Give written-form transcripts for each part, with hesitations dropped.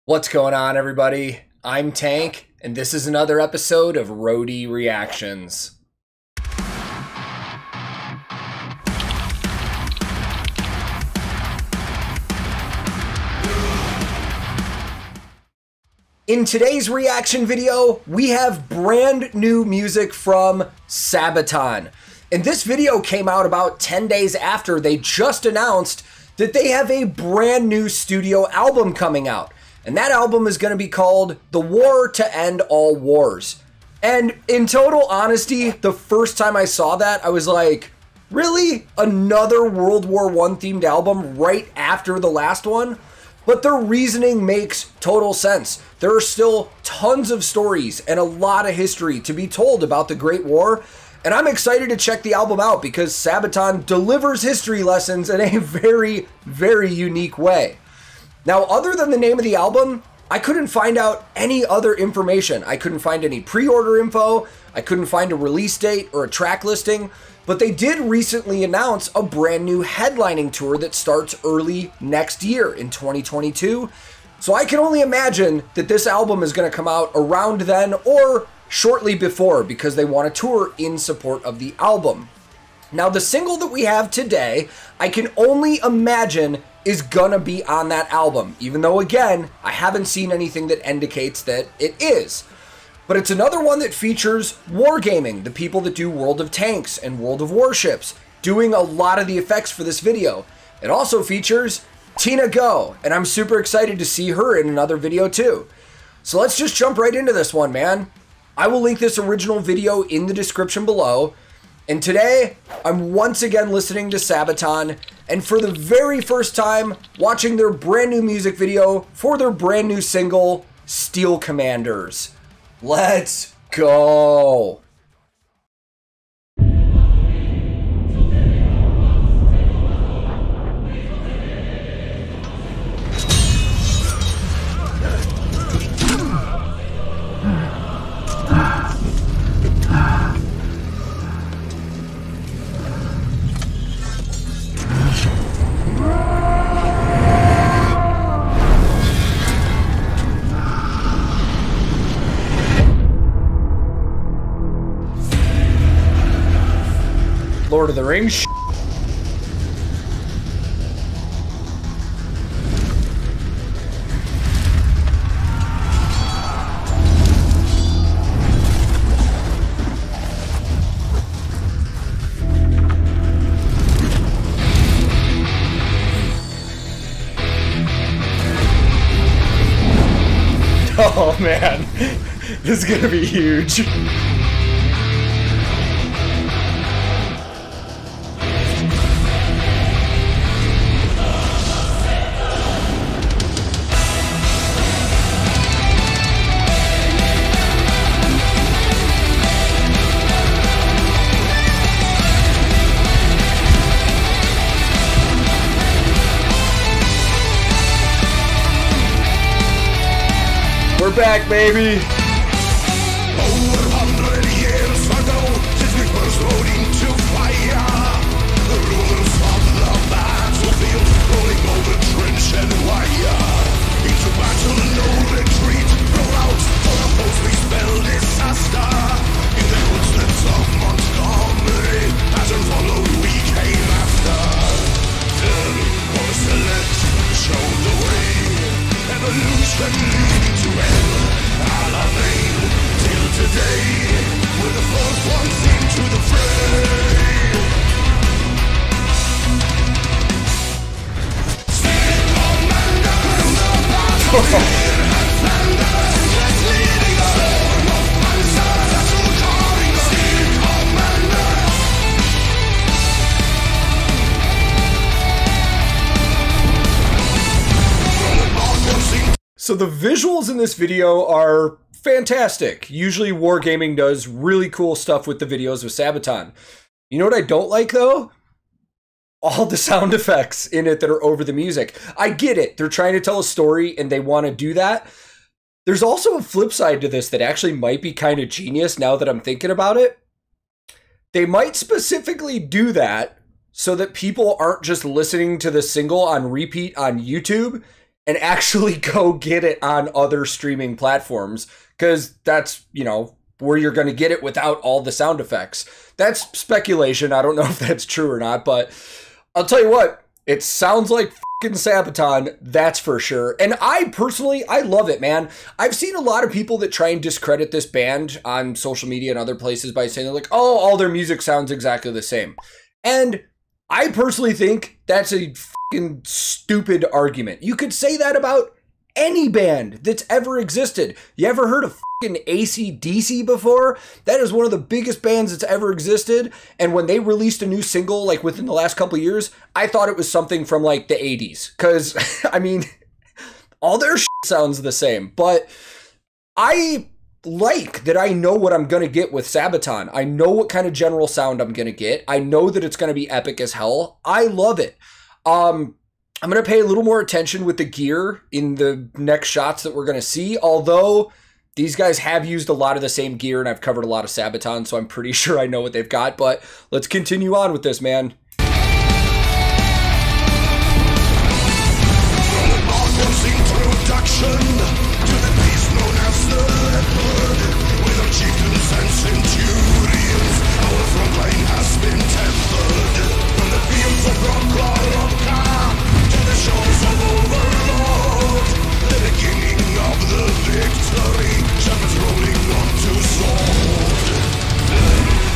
What's going on, everybody? I'm Tank, and this is another episode of Roadie Reactions. In today's reaction video, we have brand new music from Sabaton. And this video came out about 10 days after they just announced that they have a brand new studio album coming out. And that album is going to be called The War to End All Wars. And in total honesty, the first time I saw that, I was like, really? Another World War I themed album right after the last one? But their reasoning makes total sense. There are still tons of stories and a lot of history to be told about the Great War. And I'm excited to check the album out because Sabaton delivers history lessons in a very, very unique way. Now, other than the name of the album, I couldn't find out any other information. I couldn't find any pre-order info. I couldn't find a release date or a track listing. But they did recently announce a brand new headlining tour that starts early next year in 2022. So I can only imagine that this album is going to come out around then or shortly before because they want to tour in support of the album. Now, the single that we have today, I can only imagine is gonna be on that album, even though, again, I haven't seen anything that indicates that it is. But it's another one that features Wargaming, the people that do World of Tanks and World of Warships, doing a lot of the effects for this video. It also features Tina Go, and I'm super excited to see her in another video too. So let's just jump right into this one, man. I will link this original video in the description below. And today, I'm once again listening to Sabaton, and for the very first time, watching their brand new music video for their brand new single, Steel Commanders. Let's go! Lord of the Rings. Oh man, this is gonna be huge. We're back, baby! Over 100 years ago, since we first rode into fire, the rumors of the battlefield rolling over trench and wire. Into battle, no retreat, roll out for the foes we spell disaster. In the footsteps of Montgomery, pattern followed, we came after. Turn or select, show the way. Evolution leading to hell, Alamein, till today, we're the first ones into the fray. Steel Commanders, the battlefield and Flanders, leading the storm of Panzer, battle calling Steel Commanders. So the visuals in this video are fantastic. Usually Wargaming does really cool stuff with the videos with Sabaton. You know what I don't like though? All the sound effects in it that are over the music. I get it. They're trying to tell a story and they want to do that. There's also a flip side to this that actually might be kind of genius now that I'm thinking about it. They might specifically do that so that people aren't just listening to the single on repeat on YouTube and actually go get it on other streaming platforms, because that's, you know, where you're going to get it without all the sound effects. That's speculation. I don't know if that's true or not, but I'll tell you what, it sounds like fucking Sabaton, that's for sure. And I personally, I love it, man. I've seen a lot of people that try and discredit this band on social media and other places by saying they're like, oh, all their music sounds exactly the same. And I personally think that's a fucking stupid argument. You could say that about any band that's ever existed. You ever heard of fucking AC/DC before? That is one of the biggest bands that's ever existed. And when they released a new single, like within the last couple of years, I thought it was something from like the 80s. Because, I mean, all their shit sounds the same. But I like that I know what I'm going to get with Sabaton. I know what kind of general sound I'm going to get. I know that it's going to be epic as hell. I love it. I'm going to pay a little more attention with the gear in the next shots that we're going to see, although these guys have used a lot of the same gear and I've covered a lot of Sabaton, so I'm pretty sure I know what they've got, but let's continue on with this, man. Introduction to the beast known as the leopard. With our chieftains and centurions, our front line has been tempered. From the fields of Rock to the shores of Overlord, the beginning of the victory, shamans rolling onto sword.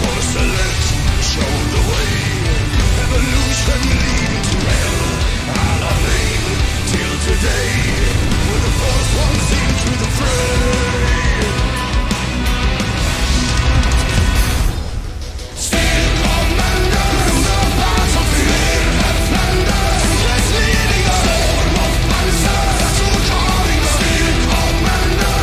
For the select, show the way, evolution leading to hell. Alamein till today, we're the first ones into the fray. Still commander to the battlefield, Flanders, let's leading a storm of panzer to the calling. Still commander.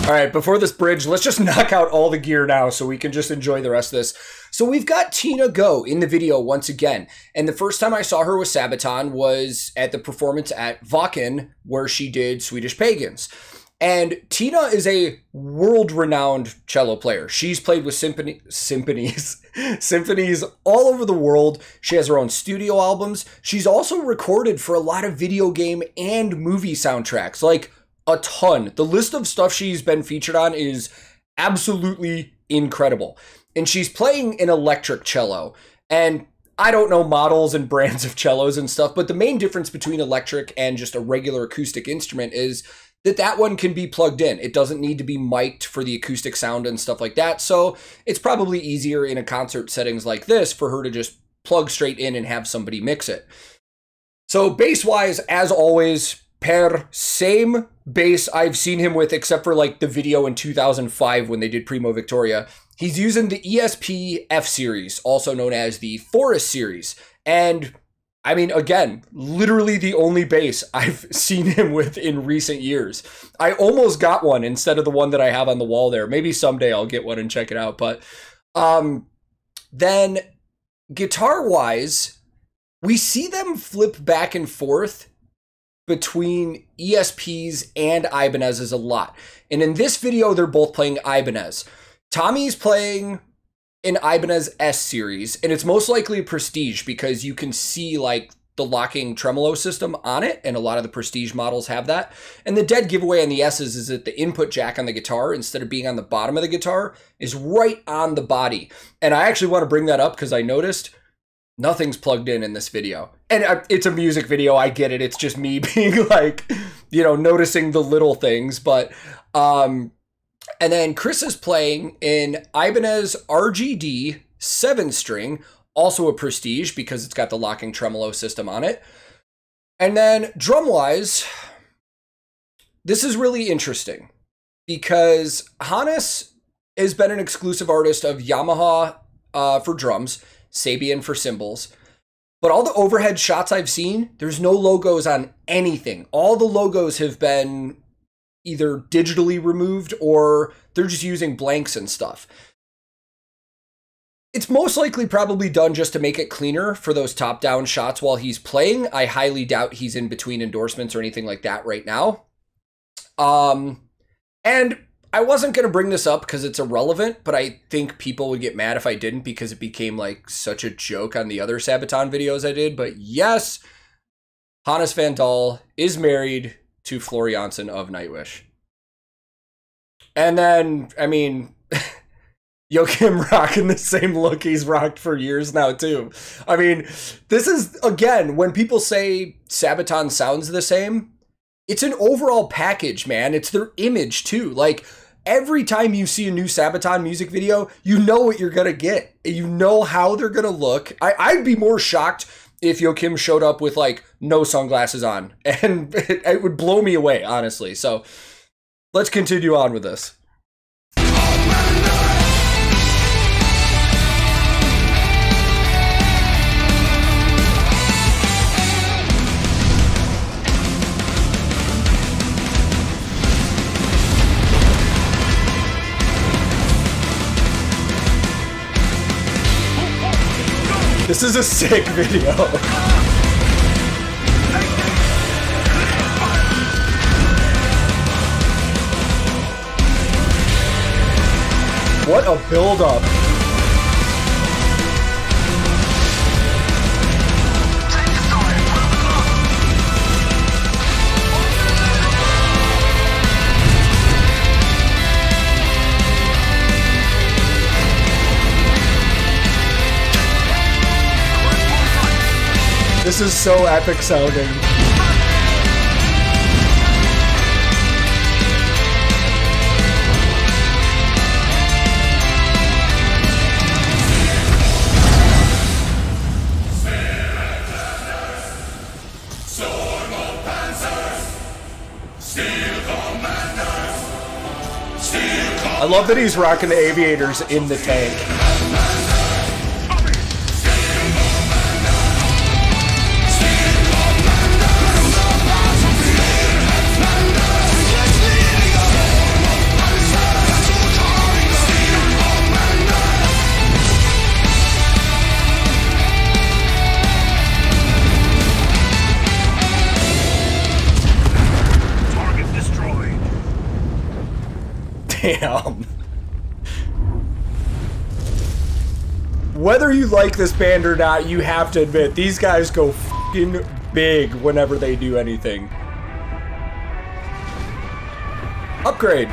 All right, before this bridge, let's just knock out all the gear now so we can just enjoy the rest of this. So we've got Tina Go in the video once again. And the first time I saw her with Sabaton was at the performance at Wacken, where she did Swedish Pagans. And Tina is a world-renowned cello player. She's played with symphonies all over the world. She has her own studio albums. She's also recorded for a lot of video game and movie soundtracks, like a ton. The list of stuff she's been featured on is absolutely incredible. And she's playing an electric cello. And I don't know models and brands of cellos and stuff, but the main difference between electric and just a regular acoustic instrument is that that one can be plugged in. It doesn't need to be mic'd for the acoustic sound and stuff like that. So it's probably easier in a concert settings like this for her to just plug straight in and have somebody mix it. So bass-wise, as always, Per, same bass I've seen him with, except for like the video in 2005 when they did Primo Victoria. He's using the ESP F series, also known as the Forest series. And I mean, again, literally the only bass I've seen him with in recent years. I almost got one instead of the one that I have on the wall there. Maybe someday I'll get one and check it out. But then guitar-wise, we see them flip back and forth between ESPs and Ibanez's a lot. And in this video, they're both playing Ibanez. Tommy's playing an Ibanez S series, and it's most likely a Prestige because you can see like the locking tremolo system on it, and a lot of the Prestige models have that. And the dead giveaway on the S's is that the input jack on the guitar, instead of being on the bottom of the guitar, is right on the body. And I actually want to bring that up because I noticed nothing's plugged in this video. And it's a music video, I get it. It's just me being like, you know, noticing the little things. But, and then Chris is playing an Ibanez RGD 7-string, also a Prestige because it's got the locking tremolo system on it. And then drum-wise, this is really interesting because Hannes has been an exclusive artist of Yamaha for drums, Sabian for cymbals. But all the overhead shots I've seen, there's no logos on anything. All the logos have been either digitally removed or they're just using blanks and stuff. It's most likely probably done just to make it cleaner for those top-down shots while he's playing. I highly doubt he's in between endorsements or anything like that right now. And I wasn't going to bring this up because it's irrelevant, but I think people would get mad if I didn't because it became like such a joke on the other Sabaton videos I did. But yes, Hannes Van Dahl is married to Floor Jansen of Nightwish. And then, I mean, Joachim rocking the same look he's rocked for years now, too. I mean, this is, again, when people say Sabaton sounds the same, it's an overall package, man. It's their image, too. Like, every time you see a new Sabaton music video, you know what you're going to get. You know how they're going to look. I'd be more shocked if Joachim showed up with, like, no sunglasses on. And it would blow me away, honestly. So, let's continue on with this. This is a sick video. What a build-up. This is so epic sounding. I love that he's rocking the aviators in the tank. Damn. Whether you like this band or not, you have to admit, these guys go fucking big whenever they do anything. Upgrade.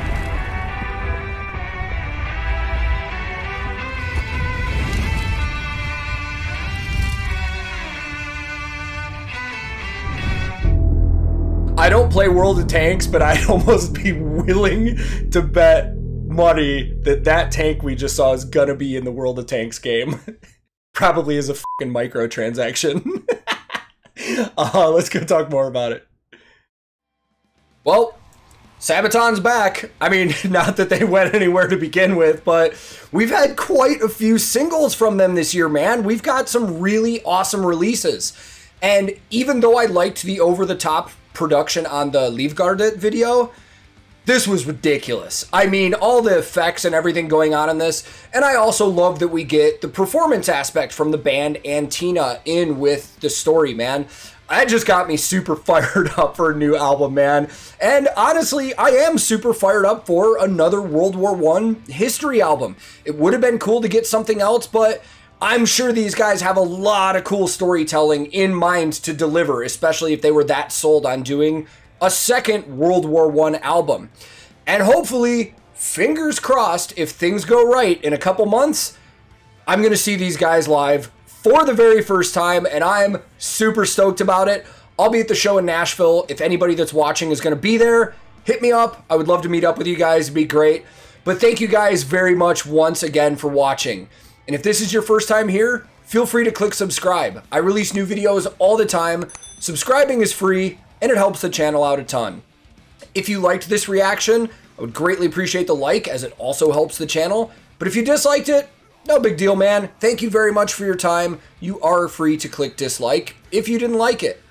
I don't play World of Tanks, but I'd almost be willing to bet money that that tank we just saw is gonna be in the World of Tanks game. Probably as a fucking microtransaction. Let's go talk more about it. Well, Sabaton's back. I mean, not that they went anywhere to begin with, but we've had quite a few singles from them this year, man. We've got some really awesome releases. And even though I liked the over-the-top production on the Livgardet video, this was ridiculous. I mean, all the effects and everything going on in this, and I also love that we get the performance aspect from the band and Tina in with the story, man. That just got me super fired up for a new album, man. And honestly, I am super fired up for another World War I history album. It would have been cool to get something else, but I'm sure these guys have a lot of cool storytelling in mind to deliver, especially if they were that sold on doing a second World War I album. And hopefully, fingers crossed, if things go right in a couple months, I'm going to see these guys live for the very first time, and I'm super stoked about it. I'll be at the show in Nashville. If anybody that's watching is going to be there, hit me up. I would love to meet up with you guys. It'd be great. But thank you guys very much once again for watching. And if this is your first time here, feel free to click subscribe. I release new videos all the time. Subscribing is free, and it helps the channel out a ton. If you liked this reaction, I would greatly appreciate the like, as it also helps the channel. But if you disliked it, no big deal, man. Thank you very much for your time. You are free to click dislike if you didn't like it.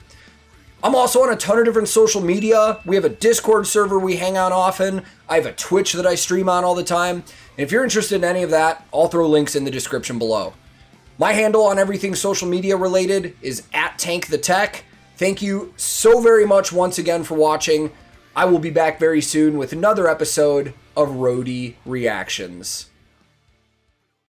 I'm also on a ton of different social media. We have a Discord server we hang out often. I have a Twitch that I stream on all the time. And if you're interested in any of that, I'll throw links in the description below. My handle on everything social media related is @TankTheTech. Thank you so very much once again for watching. I will be back very soon with another episode of Roadie Reactions.